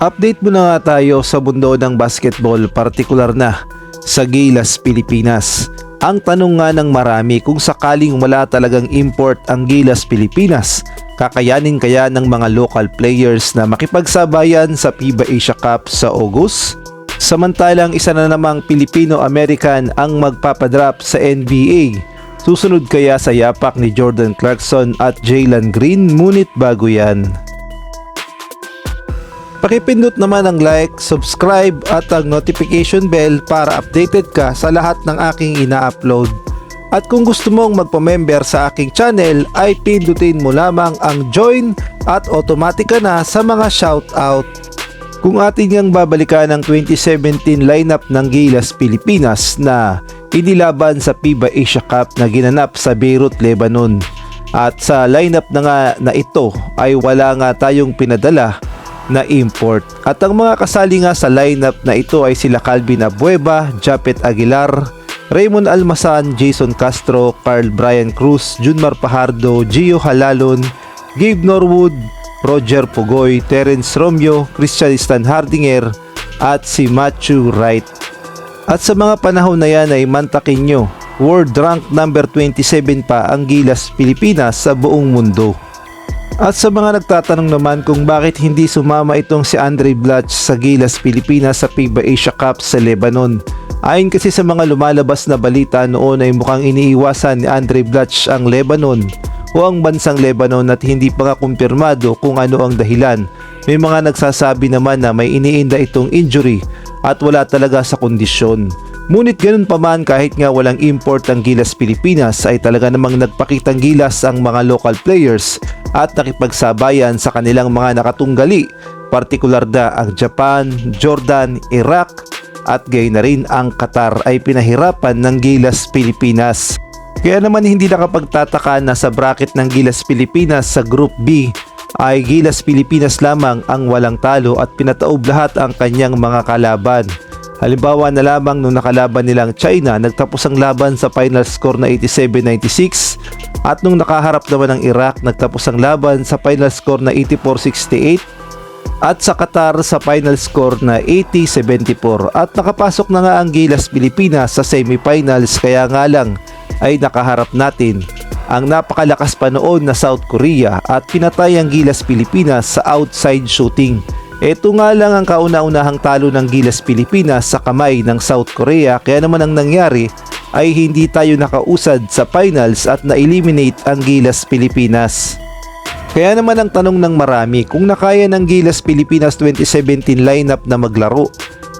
Update muna nga tayo sa mundo ng basketball, partikular na sa Gilas Pilipinas. Ang tanong nga ng marami, kung sakaling wala talagang import ang Gilas Pilipinas, kakayanin kaya ng mga local players na makipagsabayan sa FIBA Asia Cup sa August? Samantalang isa na namang Filipino-American ang magpapadrop sa NBA. Susunod kaya sa yapak ni Jordan Clarkson at Jalen Green? Ngunit bago yan, pakipindot naman ang like, subscribe at ang notification bell para updated ka sa lahat ng aking ina-upload. At kung gusto mong magpa-member sa aking channel ay pindutin mo lamang ang join at automatic ka na sa mga shoutout. Kung atin ngang babalikan ang 2017 lineup ng Gilas Pilipinas na inilaban sa FIBA Asia Cup na ginanap sa Beirut, Lebanon. At sa lineup na nga na ito ay wala nga tayong pinadala na import. At ang mga kasali nga sa lineup na ito ay sila Calvin Abueva, Japet Aguilar, Raymond Almasan, Jason Castro, Carl Brian Cruz, Junmar Pajardo, Gio Halalon, Gabe Norwood, Roger Pugoy, Terence Romeo, Christian Stan Hardinger at si Matthew Wright. At sa mga panahon na yan ay mantakin nyo, world rank number 27 pa ang Gilas Pilipinas sa buong mundo. At sa mga nagtatanong naman kung bakit hindi sumama itong si Andre Blatch sa Gilas Pilipinas sa FIBA Asia Cup sa Lebanon. Ayon kasi sa mga lumalabas na balita noon ay mukhang iniiwasan ni Andre Blatch ang Lebanon o ang bansang Lebanon at hindi pa nga kumpirmado kung ano ang dahilan. May mga nagsasabi naman na may iniinda itong injury at wala talaga sa kondisyon. Ngunit ganun pa man, kahit nga walang import ang Gilas Pilipinas ay talaga namang nagpakitang gilas ang mga local players at nakipagsabayan sa kanilang mga nakatunggali, partikular na ang Japan, Jordan, Iraq at gayon na rin ang Qatar ay pinahirapan ng Gilas Pilipinas. Kaya naman hindi nakapagtataka na sa bracket ng Gilas Pilipinas sa Group B ay Gilas Pilipinas lamang ang walang talo at pinataob lahat ang kanyang mga kalaban. Halimbawa na lamang nung nakalaban nilang China, nagtapos ang laban sa final score na 87-96 at nung nakaharap naman ng Iraq, nagtapos ang laban sa final score na 84-68 at sa Qatar sa final score na 80-74 at nakapasok na nga ang Gilas Pilipinas sa semifinals, kaya nga lang ay nakaharap natin ang napakalakas pa noon na South Korea at pinatay ang Gilas Pilipinas sa outside shooting. Ito nga lang ang kauna-unahang talo ng Gilas Pilipinas sa kamay ng South Korea, kaya naman ang nangyari ay hindi tayo nakausad sa finals at na-eliminate ang Gilas Pilipinas. Kaya naman ang tanong ng marami, kung nakaya ng Gilas Pilipinas 2017 lineup na maglaro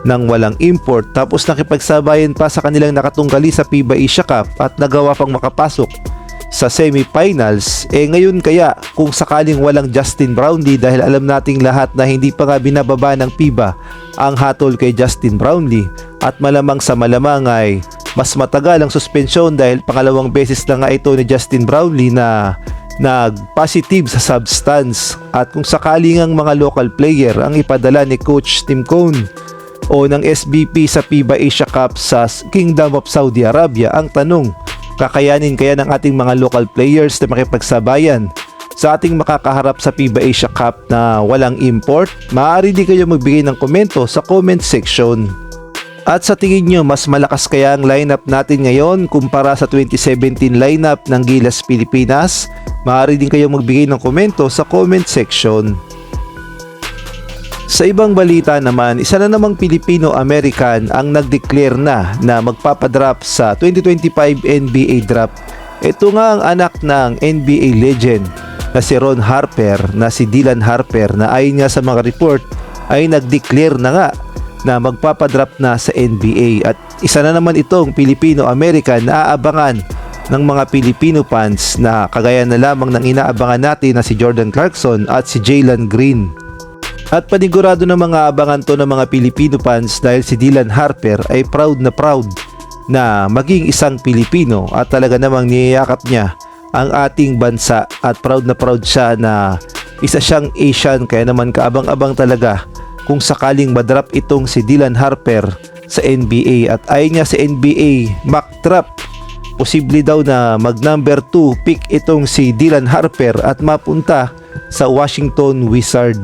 ng walang import tapos nakipagsabayan pa sa kanilang nakatunggali sa FIBA Asia Cup at nagawa pang makapasok sa semifinals, ngayon kaya kung sakaling walang Justin Brownlee, dahil alam nating lahat na hindi pa nga binababa ng FIBA ang hatol kay Justin Brownlee at malamang sa malamang ay mas matagal ang suspensyon dahil pangalawang beses na nga ito ni Justin Brownlee na nag-positive sa substance. At kung sakaling ang mga local player ang ipadala ni Coach Tim Cone o ng SBP sa FIBA Asia Cup sa Kingdom of Saudi Arabia, ang tanong, kakayanin kaya ng ating mga local players na makipagsabayan sa ating makakaharap sa FIBA Asia Cup na walang import? Maaari din kayo magbigay ng komento sa comment section. At sa tingin nyo, mas malakas kaya ang lineup natin ngayon kumpara sa 2017 lineup ng Gilas Pilipinas? Maaari din kayo magbigay ng komento sa comment section. Sa ibang balita naman, isa na namang Filipino-American ang nag-declare na magpapadrop sa 2025 NBA draft. Ito nga ang anak ng NBA legend na si Ron Harper, na si Dylan Harper, na ayon nga sa mga report ay nag-declare na nga na magpapadrop na sa NBA. At isa na naman itong Filipino-American na aabangan ng mga Filipino fans na kagaya na lamang ng inaabangan natin na si Jordan Clarkson at si Jalen Green. At panigurado na mga abangan to ng mga Filipino fans dahil si Dylan Harper ay proud na maging isang Pilipino at talaga namang niyayakap niya ang ating bansa at proud siya na isa siyang Asian, kaya naman kaabang-abang talaga kung sakaling madrop itong si Dylan Harper sa NBA. At ayon nga sa NBA mock draft, posible daw na mag number 2 pick itong si Dylan Harper at mapunta sa Washington Wizards.